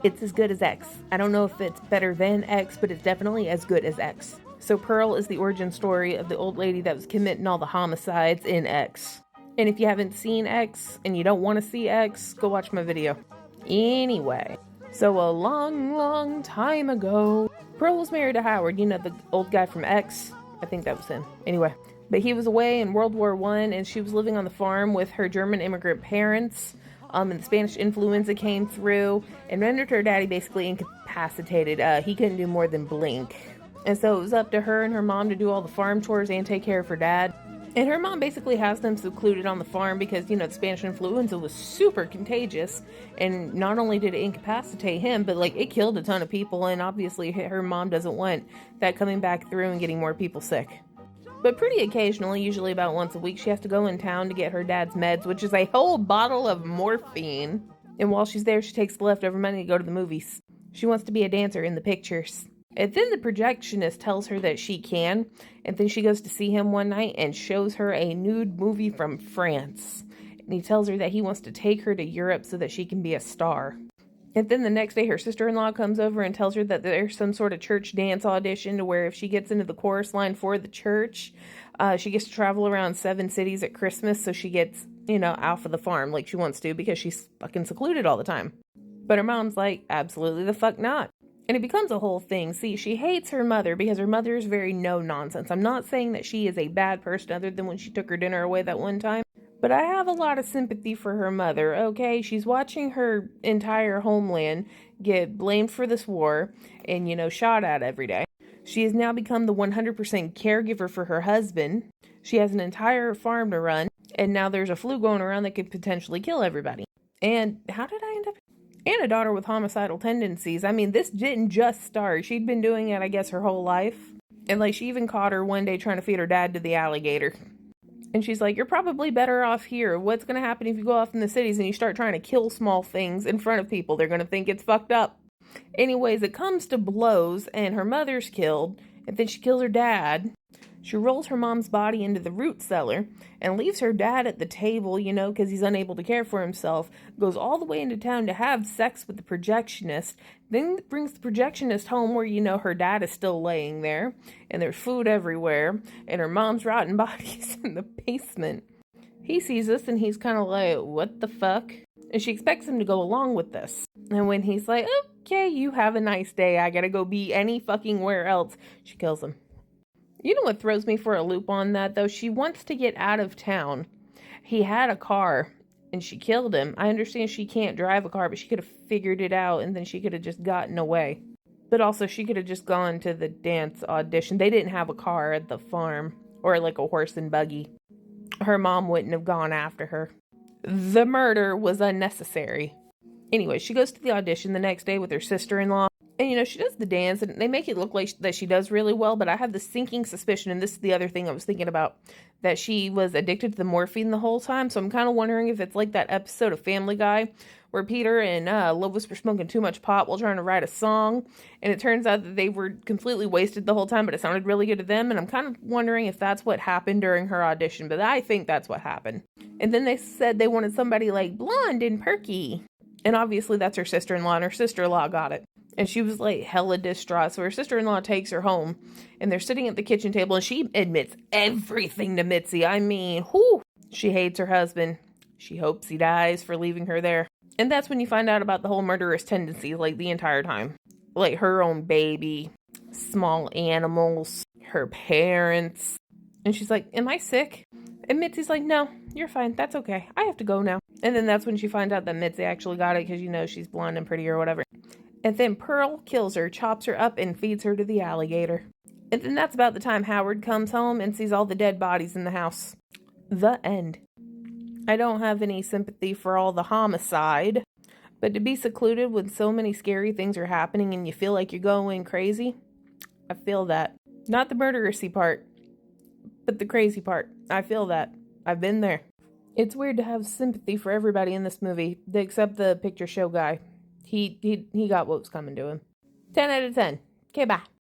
It's as good as X. I don't know if it's better than X, but it's definitely as good as X. So Pearl is the origin story of the old lady that was committing all the homicides in X. And if you haven't seen X and you don't want to see X, go watch my video. Anyway, so a long time ago, Pearl was married to Howard, you know, the old guy from X. I think that was him. Anyway, but he was away in World War I, and she was living on the farm with her German immigrant parents. And the Spanish influenza came through and rendered her daddy basically incapacitated. He couldn't do more than blink. And so it was up to her and her mom to do all the farm chores and take care of her dad. And her mom basically has them secluded on the farm because, you know, the Spanish influenza was super contagious. And not only did it incapacitate him, but, like, it killed a ton of people. And obviously her mom doesn't want that coming back through and getting more people sick. But pretty occasionally, usually about once a week, she has to go in town to get her dad's meds, which is a whole bottle of morphine. And while she's there, she takes the leftover money to go to the movies. She wants to be a dancer in the pictures. And then the projectionist tells her that she can. And then she goes to see him one night and shows her a nude movie from France. And he tells her that he wants to take her to Europe so that she can be a star. And then the next day, her sister-in-law comes over and tells her that there's some sort of church dance audition to where if she gets into the chorus line for the church, she gets to travel around 7 cities at Christmas, so she gets, you know, off of the farm like she wants to because she's fucking secluded all the time. But her mom's like, absolutely the fuck not. And it becomes a whole thing. See, she hates her mother because her mother is very no-nonsense. I'm not saying that she is a bad person other than when she took her dinner away that one time. But I have a lot of sympathy for her mother, okay? She's watching her entire homeland get blamed for this war and, you know, shot at every day. She has now become the 100% caregiver for her husband. She has an entire farm to run, and now there's a flu going around that could potentially kill everybody. And how did I end up? And a daughter with homicidal tendencies. I mean, this didn't just start. She'd been doing it, I guess, her whole life. And, like, she even caught her one day trying to feed her dad to the alligator. And she's like, you're probably better off here. What's going to happen if you go off in the cities and you start trying to kill small things in front of people? They're going to think it's fucked up. Anyways, it comes to blows and her mother's killed. And then she kills her dad. She rolls her mom's body into the root cellar and leaves her dad at the table, you know, because he's unable to care for himself. Goes all the way into town to have sex with the projectionist. Then brings the projectionist home where, you know, her dad is still laying there. And there's food everywhere. And her mom's rotten body's in the basement. He sees this and he's kind of like, what the fuck? And she expects him to go along with this. And when he's like, okay, you have a nice day. I gotta go be any fucking where else. She kills him. You know what throws me for a loop on that, though? She wants to get out of town. He had a car, and she killed him. I understand she can't drive a car, but she could have figured it out, and then she could have just gotten away. But also, she could have just gone to the dance audition. They didn't have a car at the farm, or like a horse and buggy. Her mom wouldn't have gone after her. The murder was unnecessary. Anyway, she goes to the audition the next day with her sister-in-law. And, you know, she does the dance, and they make it look like that she does really well, but I have the sinking suspicion, and this is the other thing I was thinking about, that she was addicted to the morphine the whole time, so I'm kind of wondering if it's like that episode of Family Guy, where Peter and Lois were smoking too much pot while trying to write a song, and it turns out that they were completely wasted the whole time, but it sounded really good to them, and I'm kind of wondering if that's what happened during her audition, but I think that's what happened. And then they said they wanted somebody, like, blonde and perky, and obviously that's her sister-in-law, and her sister-in-law got it. And she was, like, hella distraught. So her sister-in-law takes her home. And they're sitting at the kitchen table. And she admits everything to Mitzi. I mean, whew. She hates her husband. She hopes he dies for leaving her there. And that's when you find out about the whole murderous tendencies, like, the entire time. Like, her own baby. Small animals. Her parents. And she's like, am I sick? And Mitzi's like, no, you're fine. That's okay. I have to go now. And then that's when she finds out that Mitzi actually got it. Because, you know, she's blonde and pretty or whatever. And then Pearl kills her, chops her up, and feeds her to the alligator. And then that's about the time Howard comes home and sees all the dead bodies in the house. The end. I don't have any sympathy for all the homicide, but to be secluded when so many scary things are happening and you feel like you're going crazy, I feel that. Not the murderousy part, but the crazy part. I feel that. I've been there. It's weird to have sympathy for everybody in this movie, except the picture show guy. He got what was coming to him. 10 out of 10. Okay, bye.